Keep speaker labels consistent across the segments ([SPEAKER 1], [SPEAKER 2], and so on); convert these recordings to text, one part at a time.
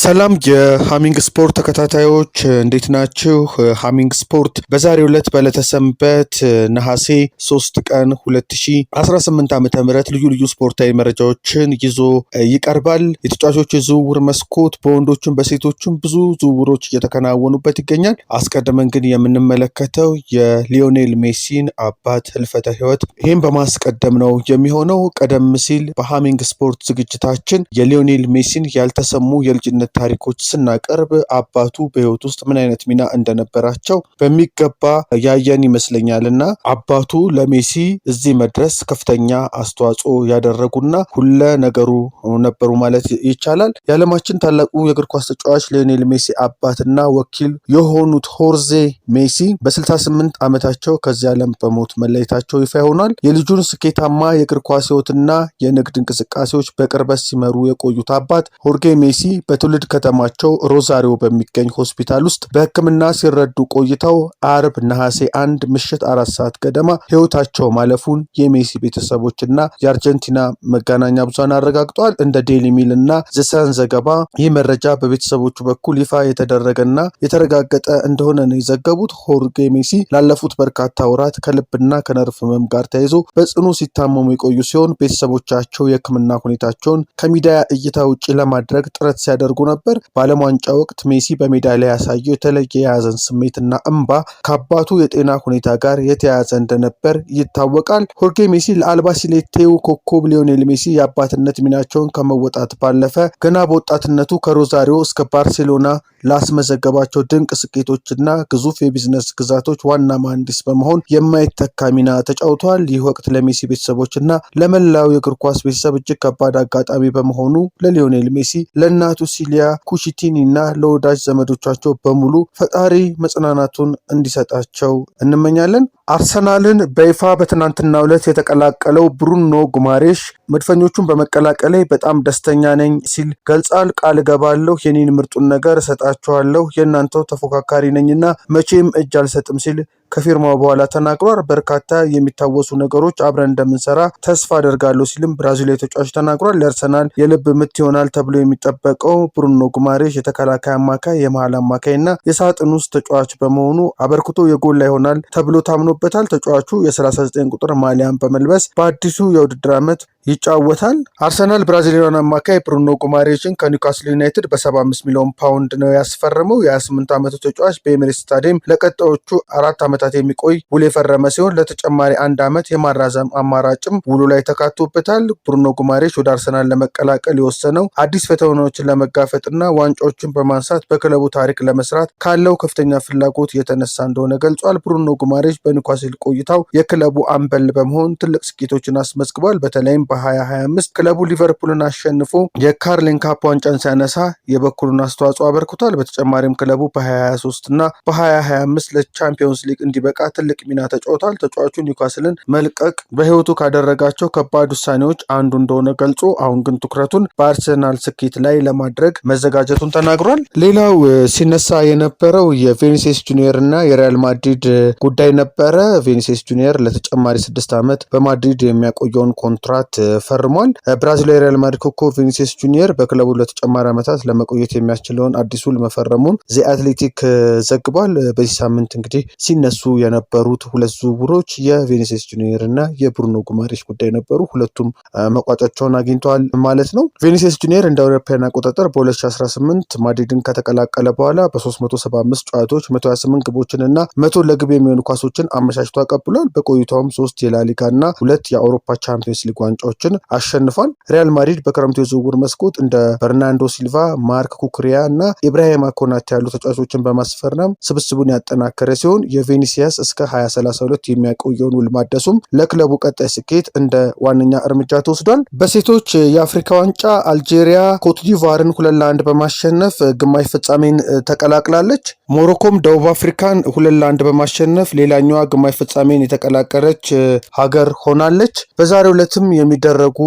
[SPEAKER 1] ሰላም የሃሚንግ ስፖርት ተከታታዮች እንዴት ናችሁ? ሃሚንግ ስፖርት በዛሬው ዕለት በዕለተ ሰንበት ነሐሴ 3 ቀን 2018 ዓ.ም ልዩ ልዩ ስፖርታዊ መረጃዎችን ይዞ ይቀርባል። የተጫዋቾች የዝውውር መስኮት በወንዶችም በሴቶችም ብዙ ዝውውሮች እየተከናወኑበት ይገኛል። አስቀድመን ግን የምንመለከተው የሊዮኔል ሜሲን አባት ህልፈተ ህይወት ይህም በማስቀደም ነው የሚሆነው። ቀደም ሲል በሃሚንግ ስፖርት ዝግጅታችን የሊዮኔል ሜሲን ያልተሰሙ የልጅነት ታሪኮች ስናቀርብ አባቱ በህይወት ውስጥ ምን አይነት ሚና እንደነበራቸው በሚገባ ያየን ይመስለኛልና አባቱ ለሜሲ እዚህ መድረስ ከፍተኛ አስተዋጽኦ ያደረጉና ሁለ ነገሩ ነበሩ ማለት ይቻላል። የዓለማችን ታላቁ የእግር ኳስ ተጫዋች ሊዮኔል ሜሲ አባትና ወኪል የሆኑት ሆርዜ ሜሲ በ68 ዓመታቸው ከዚህ ዓለም በሞት መለየታቸው ይፋ ሆኗል። የልጁን ስኬታማ የእግር ኳስ ህይወትና የንግድ እንቅስቃሴዎች በቅርበት ሲመሩ የቆዩት አባት ሆርጌ ሜሲ በትውልድ ከተማቸው ሮዛሪዮ በሚገኝ ሆስፒታል ውስጥ በሕክምና ሲረዱ ቆይተው አርብ ነሐሴ 1 ምሽት 4 ሰዓት ገደማ ህይወታቸው ማለፉን የሜሲ ቤተሰቦችና የአርጀንቲና መገናኛ ብዙሃን አረጋግጠዋል። እንደ ዴሊ ሚል እና ዘሰን ዘገባ ይህ መረጃ በቤተሰቦቹ በኩል ይፋ የተደረገና የተረጋገጠ እንደሆነ ነው የዘገቡት። ሆርጌ ሜሲ ላለፉት በርካታ ወራት ከልብና ከነርቭ ህመም ጋር ተያይዞ በጽኑ ሲታመሙ የቆዩ ሲሆን ቤተሰቦቻቸው የሕክምና ሁኔታቸውን ከሚዲያ እይታ ውጪ ለማድረግ ጥረት ሲያደርጉ ነበር። በዓለም ዋንጫ ወቅት ሜሲ በሜዳ ላይ ያሳየው የተለየ የሀዘን ስሜትና እንባ ከአባቱ የጤና ሁኔታ ጋር የተያያዘ እንደነበር ይታወቃል። ሆርጌ ሜሲ ለአልባሲሌቴው ኮከብ ሊዮኔል ሜሲ የአባትነት ሚናቸውን ከመወጣት ባለፈ ገና በወጣትነቱ ከሮዛሪዮ እስከ ባርሴሎና ላስመዘገባቸው ድንቅ ስኬቶችና ግዙፍ የቢዝነስ ግዛቶች ዋና መሐንዲስ በመሆን የማይተካ ሚና ተጫውተዋል። ይህ ወቅት ለሜሲ ቤተሰቦችና ለመላው የእግር ኳስ ቤተሰብ እጅግ ከባድ አጋጣሚ በመሆኑ ለሊዮኔል ሜሲ፣ ለእናቱ ሲሊያ ኩቺቲኒ እና ለወዳጅ ዘመዶቻቸው በሙሉ ፈጣሪ መጽናናቱን እንዲሰጣቸው እንመኛለን። አርሰናልን በይፋ በትናንትናው ዕለት የተቀላቀለው ብሩኖ ጉማሬሽ መድፈኞቹን በመቀላቀሌ በጣም ደስተኛ ነኝ ሲል ገልጿል። ቃል እገባለሁ፣ የኔን ምርጡን ነገር እሰጣችኋለሁ፣ የእናንተው ተፎካካሪ ነኝና መቼም እጅ አልሰጥም ሲል ከፊርማው በኋላ ተናግሯል። በርካታ የሚታወሱ ነገሮች አብረን እንደምንሰራ ተስፋ አደርጋለሁ ሲልም ብራዚላዊ ተጫዋች ተናግሯል። ለአርሰናል የልብ ምት ይሆናል ተብሎ የሚጠበቀው ብሩኖ ጉማሬሽ የተከላካይ አማካይ፣ የመሃል አማካይ እና የሳጥን ውስጥ ተጫዋች በመሆኑ አበርክቶ የጎላ ይሆናል ተብሎ ታምኖበታል። ተጫዋቹ የ39 ቁጥር ማሊያን በመልበስ በአዲሱ የውድድር ዓመት ይጫወታል። አርሰናል ብራዚሊያን አማካይ ብሩኖ ጉማሬሽን ከኒውካስል ዩናይትድ በ75 ሚሊዮን ፓውንድ ነው ያስፈረመው። የ28 ዓመቱ ተጫዋች በኤሚሬትስ ስታዲየም ለቀጣዮቹ 4 ዓመታት የሚቆይ ውል የፈረመ ሲሆን ለተጨማሪ 1 ዓመት የማራዘም አማራጭም ውሉ ላይ ተካቶበታል። ብሩኖ ጉማሬሽ ወደ አርሰናል ለመቀላቀል የወሰነው አዲስ ፈተናዎችን ለመጋፈጥና ዋንጫዎችን በማንሳት በክለቡ ታሪክ ለመስራት ካለው ከፍተኛ ፍላጎት የተነሳ እንደሆነ ገልጿል። ብሩኖ ጉማሬሽ በኒውካስል ቆይታው የክለቡ አምበል በመሆን ትልቅ ስኬቶችን አስመዝግቧል። በተለይም በ2025 ክለቡ ሊቨርፑልን አሸንፎ የካርሊን ካፕ ዋንጫን ሲያነሳ የበኩሉን አስተዋጽኦ አበርክቷል። በተጨማሪም ክለቡ በ2023 እና በ2025 ለቻምፒዮንስ ሊግ እንዲበቃ ትልቅ ሚና ተጫውቷል። ተጫዋቹ ኒውካስልን መልቀቅ በህይወቱ ካደረጋቸው ከባድ ውሳኔዎች አንዱ እንደሆነ ገልጾ አሁን ግን ትኩረቱን በአርሰናል ስኬት ላይ ለማድረግ መዘጋጀቱን ተናግሯል። ሌላው ሲነሳ የነበረው የቪኒሲየስ ጁኒየር እና የሪያል ማድሪድ ጉዳይ ነበረ። ቪኒሲየስ ጁኒየር ለተጨማሪ 6 ዓመት በማድሪድ የሚያቆየውን ኮንትራት ፈርሟል። ብራዚላዊ ሪያል ማድሪድ ኮከብ ቪኒሲየስ ጁኒየር በክለቡ ለተጨማሪ ዓመታት ለመቆየት የሚያስችለውን አዲስ ውል መፈረሙን ዚ አትሌቲክ ዘግቧል። በዚህ ሳምንት እንግዲህ ሲነሱ የነበሩት ሁለት ዝውውሮች የቪኒሲየስ ጁኒየር እና የብሩኖ ጉማሬሽ ጉዳይ ነበሩ። ሁለቱም መቋጫቸውን አግኝተዋል ማለት ነው። ቪኒሲየስ ጁኒየር እንደ አውሮፓውያን አቆጣጠር በ2018 ማድሪድን ከተቀላቀለ በኋላ በ375 ጨዋታዎች 128 ግቦችን እና 100 ለግብ የሚሆኑ ኳሶችን አመቻችቶ አቀብሏል። በቆይታውም 3 የላሊጋ እና 2 የአውሮፓ ቻምፒዮንስ ሊግ ዋንጫዎችን አሸንፏል። ሪያል ማድሪድ በክረምቱ የዝውውር መስኮት እንደ በርናንዶ ሲልቫ፣ ማርክ ኩኩሪያ እና ኢብራሂማ ኮናቴ ያሉ ተጫዋቾችን በማስፈረም ስብስቡን ያጠናከረ ሲሆን የቪኒሲየስ እስከ 2032 የሚያቆየውን ውል ማደሱም ለክለቡ ቀጣይ ስኬት እንደ ዋነኛ እርምጃ ተወስዷል። በሴቶች የአፍሪካ ዋንጫ አልጄሪያ ኮትዲቫርን 2-1 በማሸነፍ ግማሽ ፍጻሜን ተቀላቅላለች። ሞሮኮም ደቡብ አፍሪካን 2-1 በማሸነፍ ሌላኛዋ ግማሽ ፍጻሜን የተቀላቀለች ሀገር ሆናለች። በዛሬው ዕለትም የሚደረጉ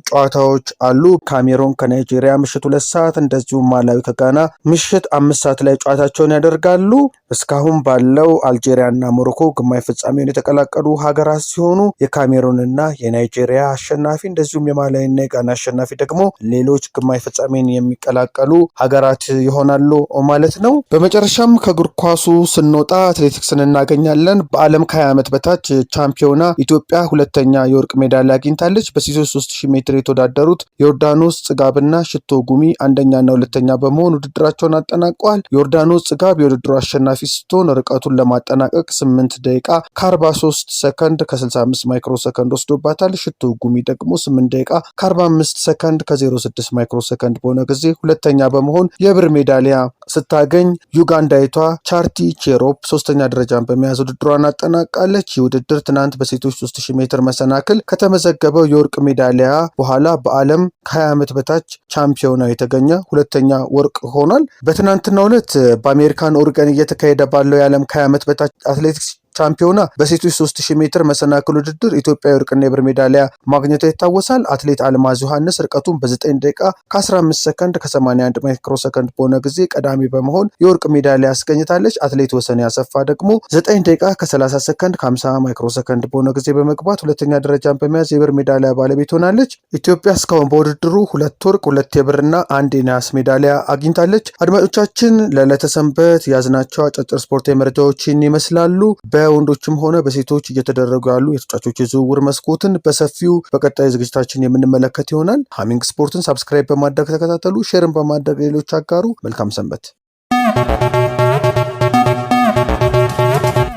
[SPEAKER 1] ጨዋታዎች አሉ። ካሜሩን ከናይጄሪያ ምሽት 2 ሰዓት፣ እንደዚሁም ማላዊ ከጋና ምሽት 5 ሰዓት ላይ ጨዋታቸውን ያደርጋሉ። እስካሁን ባለው አልጄሪያና ሞሮኮ ግማሽ ፍጻሜውን የተቀላቀሉ ሀገራት ሲሆኑ የካሜሩንና የናይጄሪያ አሸናፊ እንደዚሁም የማላዊና የጋና አሸናፊ ደግሞ ሌሎች ግማሽ ፍጻሜን የሚቀላቀሉ ሀገራት ይሆናሉ ማለት ነው። በመጨረሻም ከእግር ኳሱ ስንወጣ አትሌቲክስን እናገኛለን። በዓለም ከ20 ዓመት በታች ቻምፒዮና ኢትዮጵያ ሁለተኛ የወርቅ ሜዳሊያ አግኝታለች። በሴቶች 3000 ሜትር የተወዳደሩት ዮርዳኖስ ጽጋብና ሽቶ ጉሚ አንደኛና ሁለተኛ በመሆን ውድድራቸውን አጠናቀዋል። ዮርዳኖስ ጽጋብ የውድድሩ አሸናፊ ስትሆን ርቀቱን ለማጠናቀቅ 8 ደቂቃ ከ43 ሰከንድ ከ65 ማይክሮ ሰከንድ ወስዶባታል። ሽቶ ጉሚ ደግሞ 8 ደቂቃ ከ45 ሰከንድ ከ06 ማይክሮ ሰከንድ በሆነ ጊዜ ሁለተኛ በመሆን የብር ሜዳሊያ ስታገኝ፣ ዩጋንዳይቷ ቻርቲ ቼሮፕ ሶስተኛ ደረጃን በመያዝ ውድድሯን አጠናቃለች። ይህ ውድድር ትናንት በሴቶች 3000 ሜትር መሰናክል ከተመዘገበው የወርቅ ሜዳሊያ በኋላ በዓለም ከ20 ዓመት በታች ቻምፒዮና የተገኘ ሁለተኛ ወርቅ ሆኗል። በትናንትናው ዕለት በአሜሪካን ኦሪገን እየተካሄደ ባለው የዓለም ከ20 ዓመት በታች አትሌቲክስ ቻምፒዮና በሴቶች 3000 ሜትር መሰናክል ውድድር ኢትዮጵያ የወርቅና የብር ሜዳሊያ ማግኘቷ ይታወሳል። አትሌት አልማዝ ዮሐንስ ርቀቱን በ9 ደቂቃ ከ15 ሰከንድ ከ81 ማይክሮ ሰከንድ በሆነ ጊዜ ቀዳሚ በመሆን የወርቅ ሜዳሊያ አስገኝታለች። አትሌት ወሰን ያሰፋ ደግሞ 9 ደቂቃ ከ30 ሰከንድ ከ50 ማይክሮ ሰከንድ በሆነ ጊዜ በመግባት ሁለተኛ ደረጃን በመያዝ የብር ሜዳሊያ ባለቤት ሆናለች። ኢትዮጵያ እስካሁን በውድድሩ 2 ወርቅ 2 የብርና 1 የነሐስ ሜዳሊያ አግኝታለች። አድማጮቻችን ለዕለተ ሰንበት ያዝናቸው አጫጭር ስፖርታዊ መረጃዎችን ይመስላሉ። በወንዶችም ሆነ በሴቶች እየተደረጉ ያሉ የተጫዋቾች የዝውውር መስኮትን በሰፊው በቀጣይ ዝግጅታችን የምንመለከት ይሆናል። ሃሚንግ ስፖርትን ሳብስክራይብ በማድረግ ተከታተሉ፣ ሼርን በማድረግ ሌሎች አጋሩ። መልካም ሰንበት።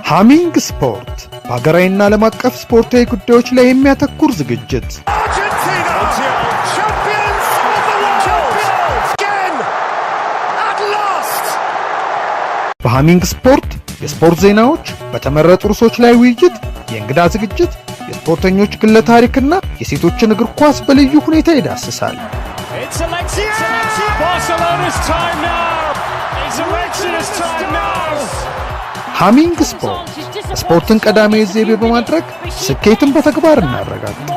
[SPEAKER 1] ሃሚንግ ስፖርት በሀገራዊና ዓለም አቀፍ ስፖርታዊ ጉዳዮች ላይ የሚያተኩር ዝግጅት በሃሚንግ ስፖርት የስፖርት ዜናዎች፣ በተመረጡ ርዕሶች ላይ ውይይት፣ የእንግዳ ዝግጅት፣ የስፖርተኞች ግለ ታሪክና የሴቶችን እግር ኳስ በልዩ ሁኔታ ይዳስሳል። ሃሚንግ ስፖርት ስፖርትን ቀዳሚ ዘይቤ በማድረግ ስኬትን በተግባር እናረጋግጥ።